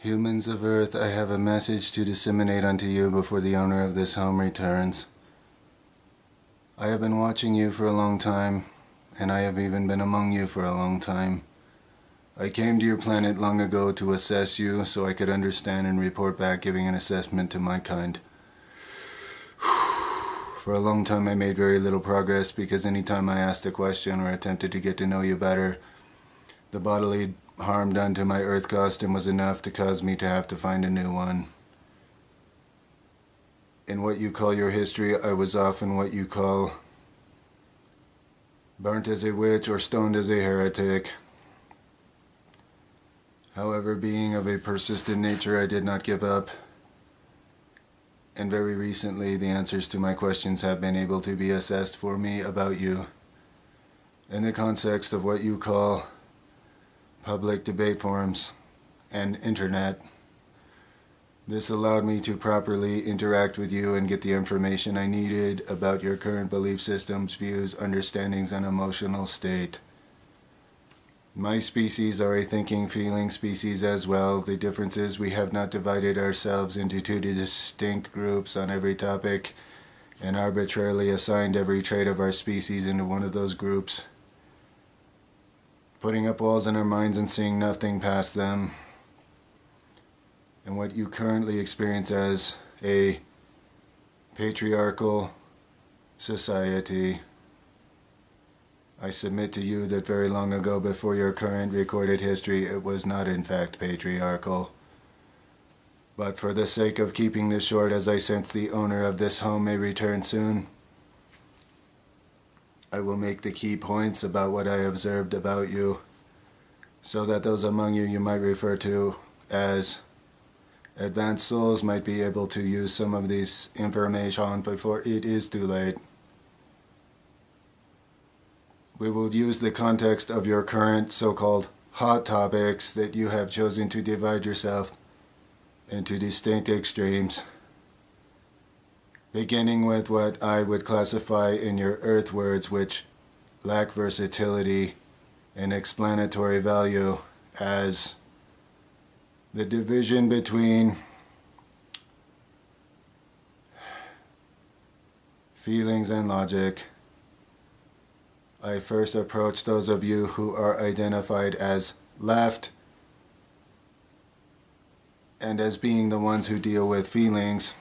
Humans of Earth, I have a message to disseminate unto you before the owner of this home returns. I have been watching you for a long time, and I have even been among you for a long time. I came to your planet long ago to assess you so I could understand and report back, giving an assessment to my kind. For a long time I made very little progress because any time I asked a question or attempted to get to know you better, the bodily harm done to my Earth costume was enough to cause me to have to find a new one. In what you call your history, I was often what you call burnt as a witch or stoned as a heretic. However, being of a persistent nature, I did not give up. And very recently, the answers to my questions have been able to be assessed for me about you. In the context of what you call public debate forums and internet, this allowed me to properly interact with you and get the information I needed about your current belief systems, views, understandings, and emotional state. My species are a thinking, feeling species as well. The difference is we have not divided ourselves into two distinct groups on every topic and arbitrarily assigned every trait of our species into one of those groups, putting up walls in our minds and seeing nothing past them. And what you currently experience as a patriarchal society, I submit to you that very long ago, before your current recorded history, it was not in fact patriarchal. But for the sake of keeping this short, as I sense the owner of this home may return soon, I will make the key points about what I observed about you, so that those among you might refer to as advanced souls might be able to use some of this information before it is too late. We will use the context of your current so-called hot topics that you have chosen to divide yourself into distinct extremes, beginning with what I would classify in your Earth words, which lack versatility and explanatory value, as the division between feelings and logic. I first approach those of you who are identified as left and as being the ones who deal with feelings.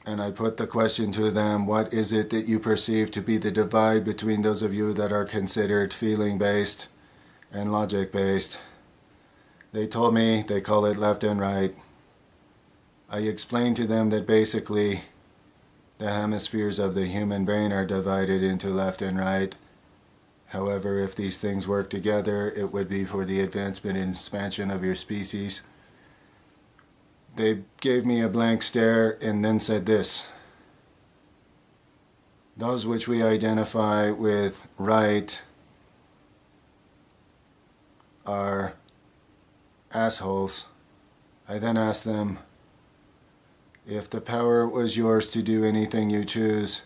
And I put the question to them, what is it that you perceive to be the divide between those of you that are considered feeling-based and logic-based? They told me they call it left and right. I explained to them that basically the hemispheres of the human brain are divided into left and right. However, if these things work together, it would be for the advancement and expansion of your species. They gave me a blank stare and then said this: those which we identify with right are assholes. I then asked them, if the power was yours to do anything you choose,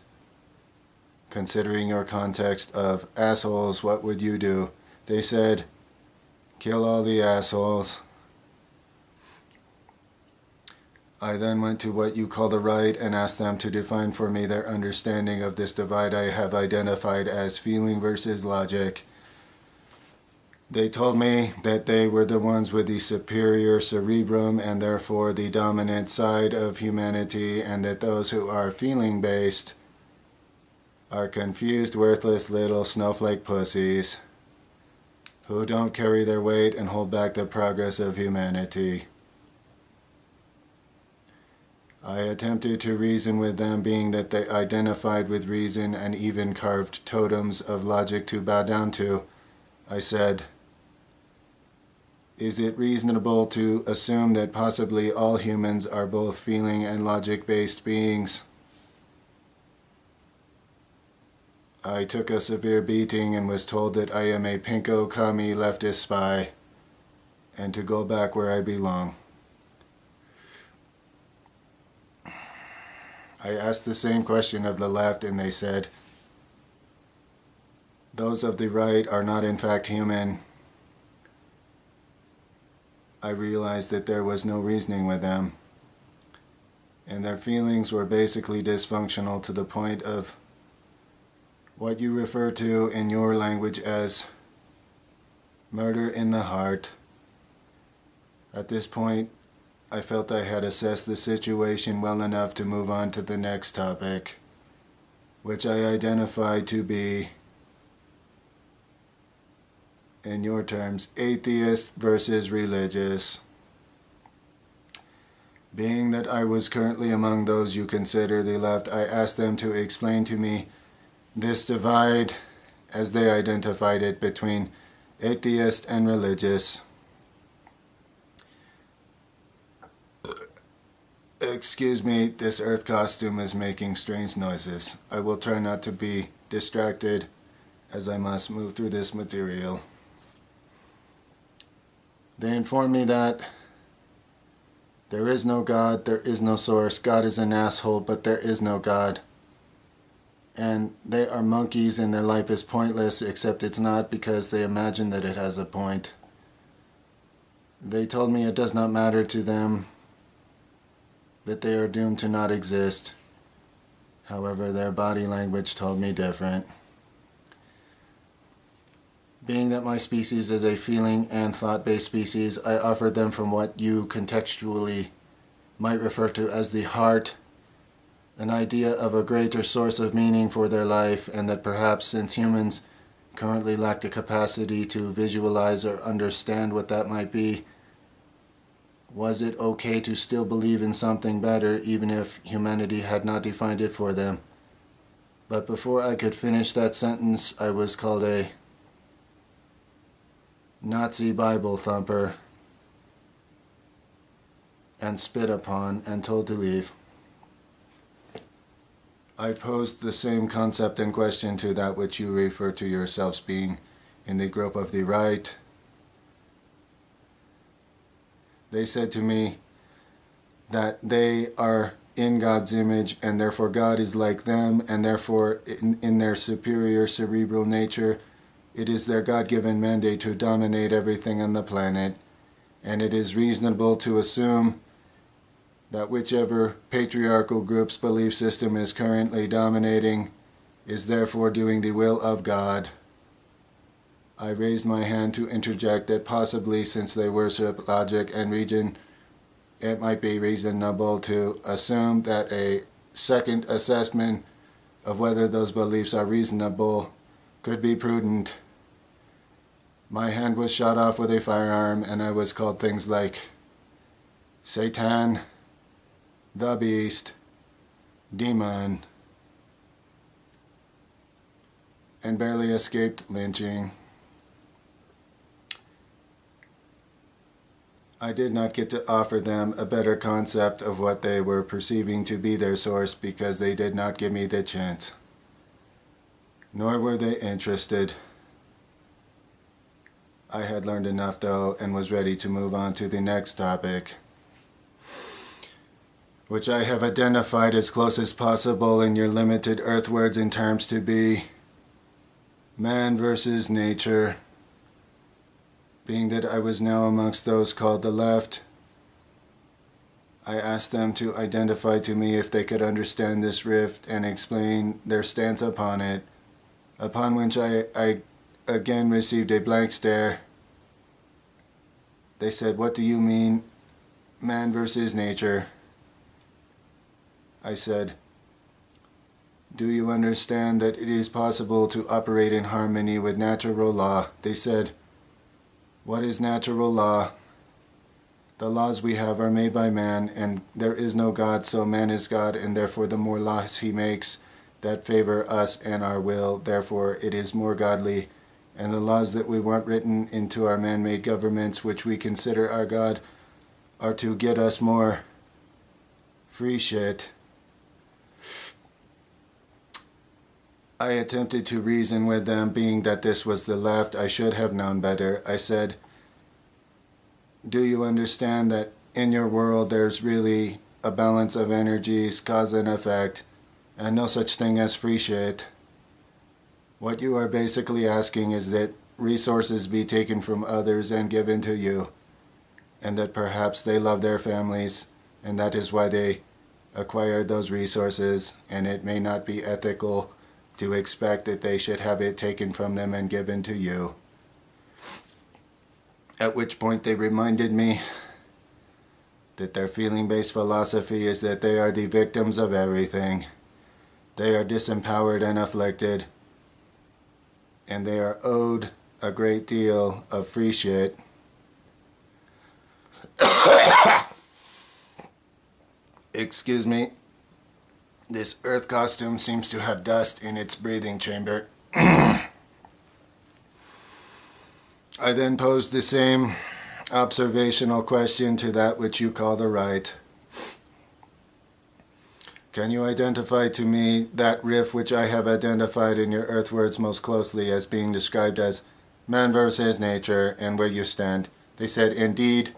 considering your context of assholes, what would you do? They said, kill all the assholes. I then went to what you call the right and asked them to define for me their understanding of this divide I have identified as feeling versus logic. They told me that they were the ones with the superior cerebrum and therefore the dominant side of humanity, and that those who are feeling-based are confused, worthless little snowflake pussies who don't carry their weight and hold back the progress of humanity. I attempted to reason with them, being that they identified with reason and even carved totems of logic to bow down to. I said, is it reasonable to assume that possibly all humans are both feeling and logic-based beings? I took a severe beating and was told that I am a pinko commie leftist spy and to go back where I belong. I asked the same question of the left and they said, those of the right are not in fact human. I realized that there was no reasoning with them, and their feelings were basically dysfunctional to the point of what you refer to in your language as murder in the heart. At this point, I felt I had assessed the situation well enough to move on to the next topic, which I identified to be, in your terms, atheist versus religious. Being that I was currently among those you consider the left, I asked them to explain to me this divide, as they identified it, between atheist and religious. Excuse me, this earth costume is making strange noises. I will try not to be distracted as I must move through this material. They informed me that there is no God, there is no source. God is an asshole, but there is no God. And they are monkeys and their life is pointless, except it's not, because they imagine that it has a point. They told me it does not matter to them, that they are doomed to not exist. However, their body language told me different. Being that my species is a feeling and thought-based species, I offered them from what you contextually might refer to as the heart, an idea of a greater source of meaning for their life, and that perhaps since humans currently lack the capacity to visualize or understand what that might be, was it okay to still believe in something better even if humanity had not defined it for them? But before I could finish that sentence, I was called a Nazi Bible thumper and spit upon and told to leave. I posed the same concept and question to that which you refer to yourselves being in the group of the right. They said to me that they are in God's image and therefore God is like them, and therefore in their superior cerebral nature it is their God-given mandate to dominate everything on the planet, and it is reasonable to assume that whichever patriarchal group's belief system is currently dominating is therefore doing the will of God. I raised my hand to interject that possibly, since they worship logic and reason, it might be reasonable to assume that a second assessment of whether those beliefs are reasonable could be prudent. My hand was shot off with a firearm, and I was called things like Satan, the Beast, Demon, and barely escaped lynching. I did not get to offer them a better concept of what they were perceiving to be their source because they did not give me the chance. Nor were they interested. I had learned enough though and was ready to move on to the next topic, which I have identified as close as possible in your limited earth words and terms to be man versus nature. Being that I was now amongst those called the left, I asked them to identify to me if they could understand this rift and explain their stance upon it, upon which I again received a blank stare. They said, "What do you mean, man versus nature?" I said, "Do you understand that it is possible to operate in harmony with natural law?" They said, "What is natural law?" The laws we have are made by man, and there is no God, so man is God, and therefore the more laws he makes that favor us and our will, therefore it is more godly. And the laws that we want written into our man-made governments, which we consider our God, are to get us more free shit. I attempted to reason with them, being that this was the left. I should have known better. I said, "Do you understand that in your world there's really a balance of energies, cause and effect, and no such thing as free shit? What you are basically asking is that resources be taken from others and given to you. and that perhaps they love their families, and that is why they acquired those resources, and it may not be ethical to expect that they should have it taken from them and given to you. At which point they reminded me that their feeling-based philosophy is that they are the victims of everything. They are disempowered and afflicted, and they are owed a great deal of free shit. Excuse me. This earth costume seems to have dust in its breathing chamber. I then posed the same observational question to that which you call the right. Can you identify to me that riff which I have identified in your earth words most closely as being described as man versus nature, and where you stand? They said, indeed.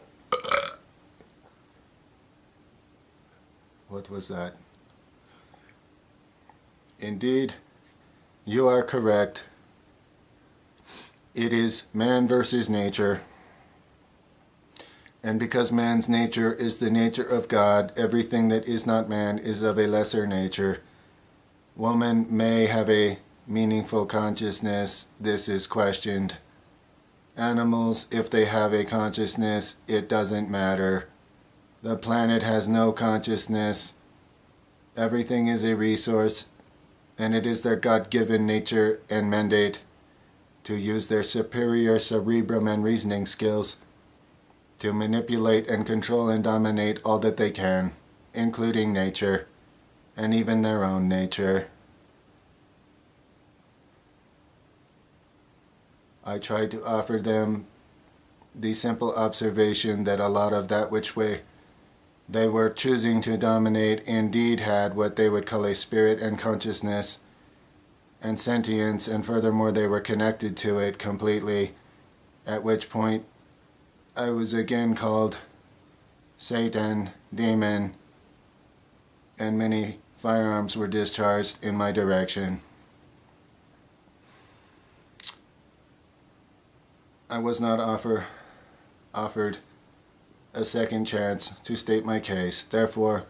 What was that? Indeed, you are correct. It is man versus nature. And because man's nature is the nature of God, everything that is not man is of a lesser nature. Woman may have a meaningful consciousness. This is questioned. Animals, if they have a consciousness, it doesn't matter. The planet has no consciousness. Everything is a resource, and it is their God-given nature and mandate to use their superior cerebrum and reasoning skills to manipulate and control and dominate all that they can, including nature, and even their own nature. I tried to offer them the simple observation that a lot of that which way they were choosing to dominate indeed had what they would call a spirit and consciousness and sentience, and furthermore they were connected to it completely, at which point I was again called Satan, demon, and many firearms were discharged in my direction. I was not offered a second chance to state my case, therefore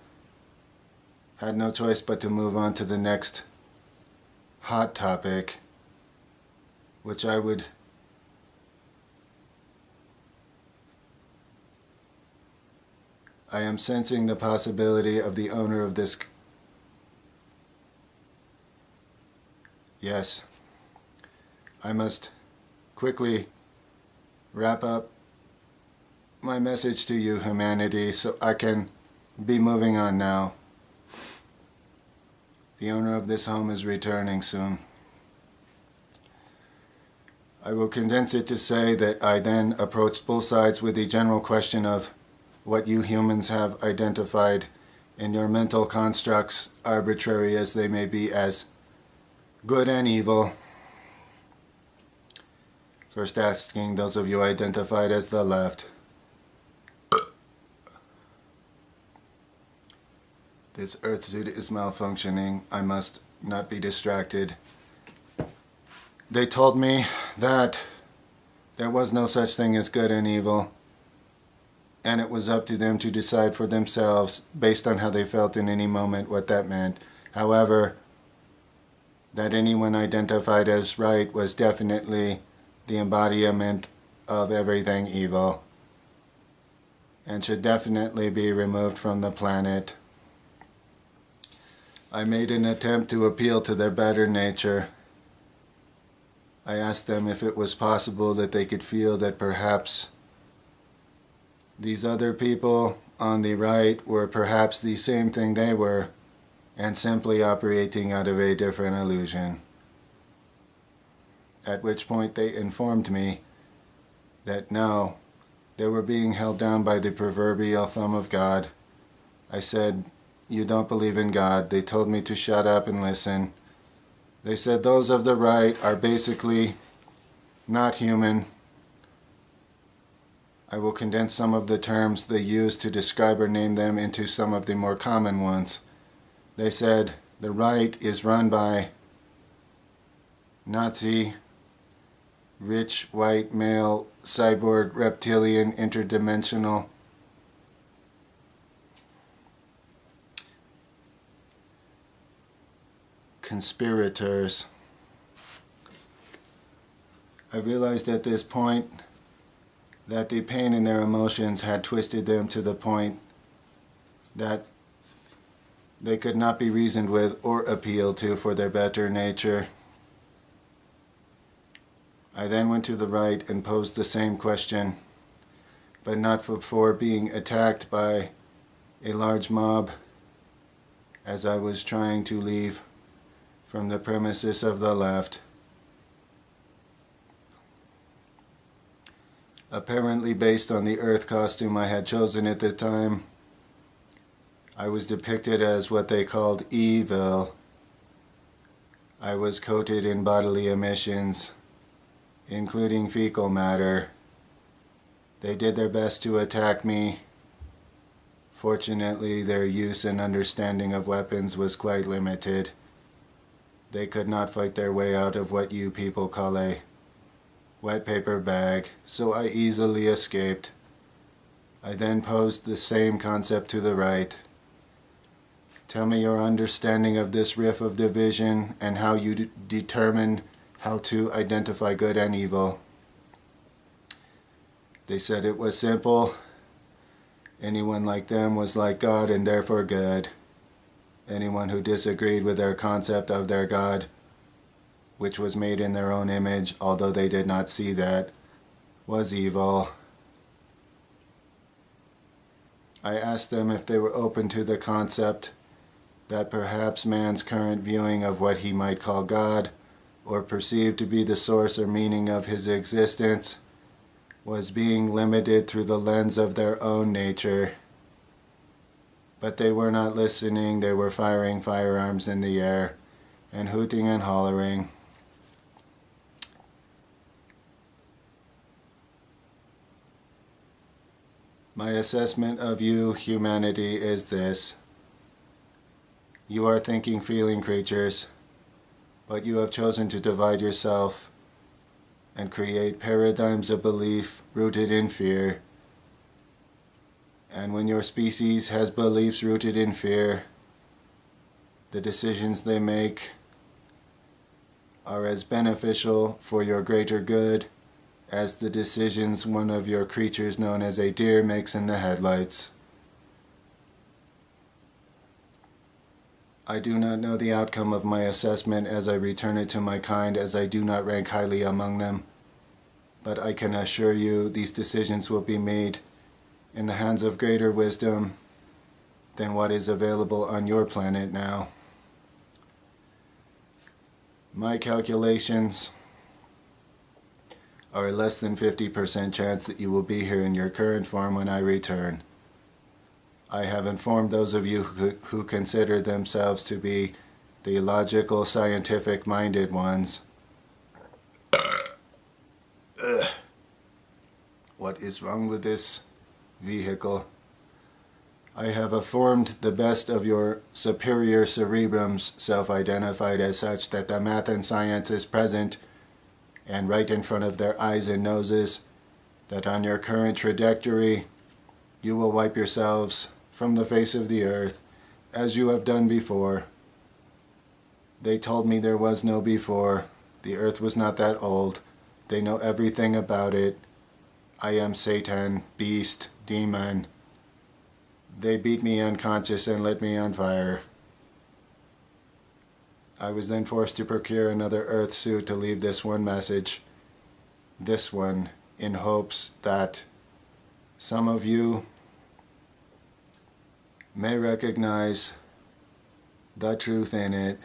had no choice but to move on to the next hot topic, which I am sensing the possibility of the owner of this. Yes, I must quickly wrap up my message to you, humanity, so I can be moving on now. The owner of this home is returning soon. I will condense it to say that I then approached both sides with the general question of what you humans have identified in your mental constructs, arbitrary as they may be, as good and evil. First asking those of you identified as the left. This earth suit is malfunctioning. I must not be distracted. They told me that there was no such thing as good and evil, and it was up to them to decide for themselves, based on how they felt in any moment, what that meant. However, that anyone identified as right was definitely the embodiment of everything evil, and should definitely be removed from the planet. I made an attempt to appeal to their better nature. I asked them if it was possible that they could feel that perhaps these other people on the right were perhaps the same thing they were, and simply operating out of a different illusion. At which point they informed me that no, they were being held down by the proverbial thumb of God. I said, "You don't believe in God." They told me to shut up and listen. They said those of the right are basically not human. I will condense some of the terms they use to describe or name them into some of the more common ones. They said the right is run by Nazi, rich white male cyborg, reptilian, interdimensional conspirators. I realized at this point that the pain in their emotions had twisted them to the point that they could not be reasoned with or appealed to for their better nature. I then went to the right and posed the same question, but not before being attacked by a large mob as I was trying to leave from the premises of the left. Apparently based on the Earth costume I had chosen at the time, I was depicted as what they called evil. I was coated in bodily emissions, including fecal matter. They did their best to attack me. Fortunately, their use and understanding of weapons was quite limited. They could not fight their way out of what you people call a wet paper bag, so I easily escaped. I then posed the same concept to the right. Tell me your understanding of this riff of division and how you determine how to identify good and evil. They said it was simple. Anyone like them was like God and therefore good. Anyone who disagreed with their concept of their God, which was made in their own image, although they did not see that, was evil. I asked them if they were open to the concept that perhaps man's current viewing of what he might call God, or perceived to be the source or meaning of his existence, was being limited through the lens of their own nature. But they were not listening. They were firing firearms in the air and hooting and hollering. My assessment of you, humanity, is this. You are thinking, feeling creatures, but you have chosen to divide yourself and create paradigms of belief rooted in fear. And when your species has beliefs rooted in fear, the decisions they make are as beneficial for your greater good as the decisions one of your creatures known as a deer makes in the headlights. I do not know the outcome of my assessment as I return it to my kind, as I do not rank highly among them, but I can assure you these decisions will be made in the hands of greater wisdom than what is available on your planet now. My calculations are a less than 50% chance that you will be here in your current form when I return. I have informed those of you who consider themselves to be the logical, scientific-minded ones. What is wrong with this vehicle? I have informed the best of your superior cerebrums, self-identified as such, that the math and science is present and right in front of their eyes and noses, that on your current trajectory, you will wipe yourselves from the face of the earth, as you have done before. They told me there was no before. The earth was not that old. They know everything about it. I am Satan, beast, demon. They beat me unconscious and lit me on fire. I was then forced to procure another earth suit to leave this one message. This one, in hopes that some of you may recognize the truth in it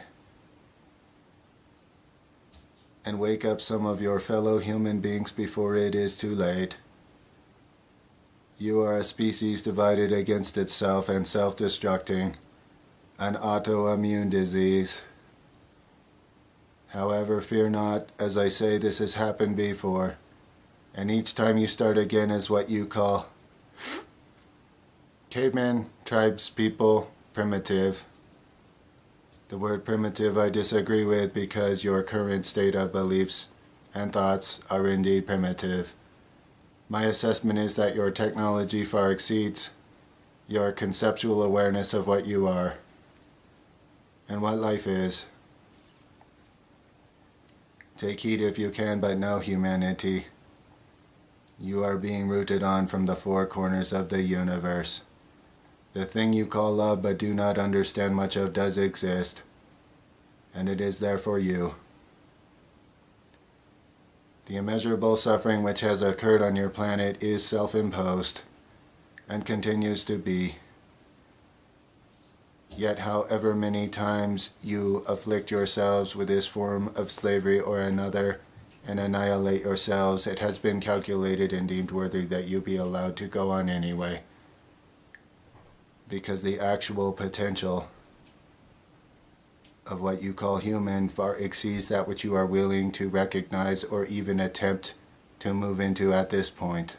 and wake up some of your fellow human beings before it is too late. You are a species divided against itself and self-destructing, an autoimmune disease. However, fear not, as I say, this has happened before, and each time you start again as what you call caveman, tribes, people, primitive. The word primitive I disagree with because your current state of beliefs and thoughts are indeed primitive. My assessment is that your technology far exceeds your conceptual awareness of what you are and what life is. Take heed if you can, but know, humanity, you are being rooted on from the four corners of the universe. The thing you call love but do not understand much of does exist, and it is there for you. The immeasurable suffering which has occurred on your planet is self-imposed and continues to be. Yet however many times you afflict yourselves with this form of slavery or another and annihilate yourselves, it has been calculated and deemed worthy that you be allowed to go on anyway. Because the actual potential of what you call human far exceeds that which you are willing to recognize or even attempt to move into at this point.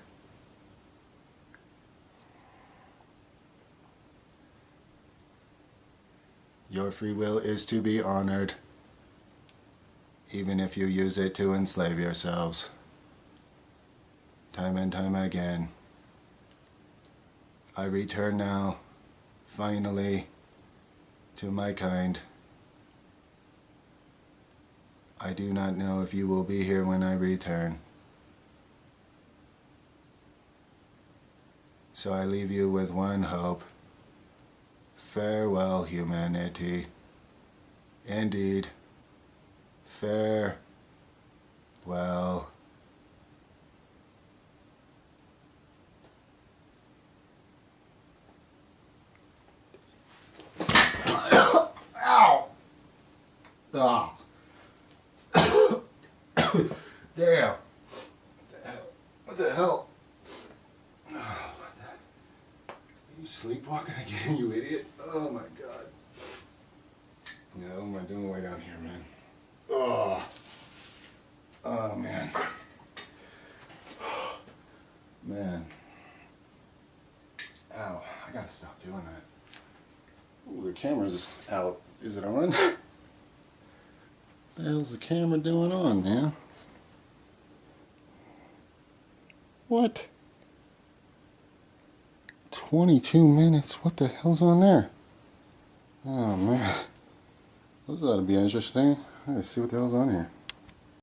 Your free will is to be honored, even if you use it to enslave yourselves. Time and time again. I return now, finally, to my kind. I do not know if you will be here when I return. So I leave you with one hope. Farewell, humanity. Indeed, farewell. Ow! Ah. Damn. What the hell? Oh, what the? Are you sleepwalking again, you idiot? Oh my god. Yeah, what am I doing way down here, man? Oh. Oh, man. Man. Ow. I gotta stop doing that. Ooh, the camera's out. Is it on? What the hell's the camera doing on, man? What? 22 minutes? What the hell's on there? Oh, man. This ought to be interesting. Let's see what the hell's on here.